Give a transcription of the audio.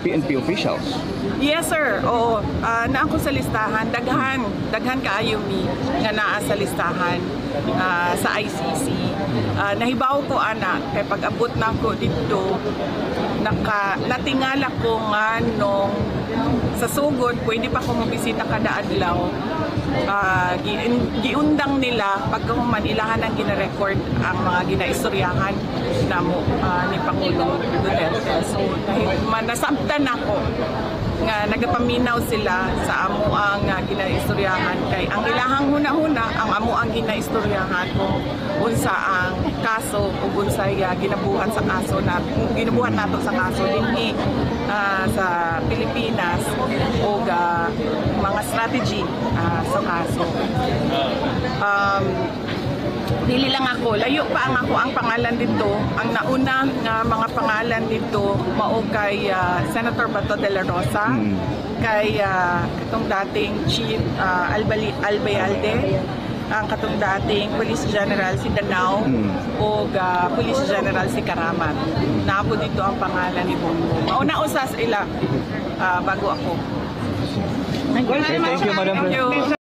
PNP officials. Yes sir, oo. Naa ko sa listahan, daghan kaayo mi nga naa sa listahan sa ICC. Nahibaw ko ana kay pag-abot na ko dito natingala ko nga nung sa sugod pwede pa ko mabisita kada adlaw. Giundang nila pagkahuman ilahan ang gina-record ang mga ginaistoryahan namo ni Pangulong Duterte. So nasabtan ako nga nagapaminaw sila sa amo ang ginaistoryahan kay ang ilahang huna-huna ang amo ang ginaistoryahan kung unsa ang kaso o unsay ginabuhat sa kaso na ginabuhat nato sa kaso dinhi sa Pilipinas o mga strategy sa kaso. Dili lang ako, layo pa ang pangalan dito. Ang nauna nga mga pangalan dito mao kay Senator Bato de la Rosa, kay katong dating Chief Albayalde, ang katong dating Police General si Danao o Police General si Karamat. Napo dito ang pangalan ni Bongbong. Mauna usas ila bago ako. Thank you, Madam President.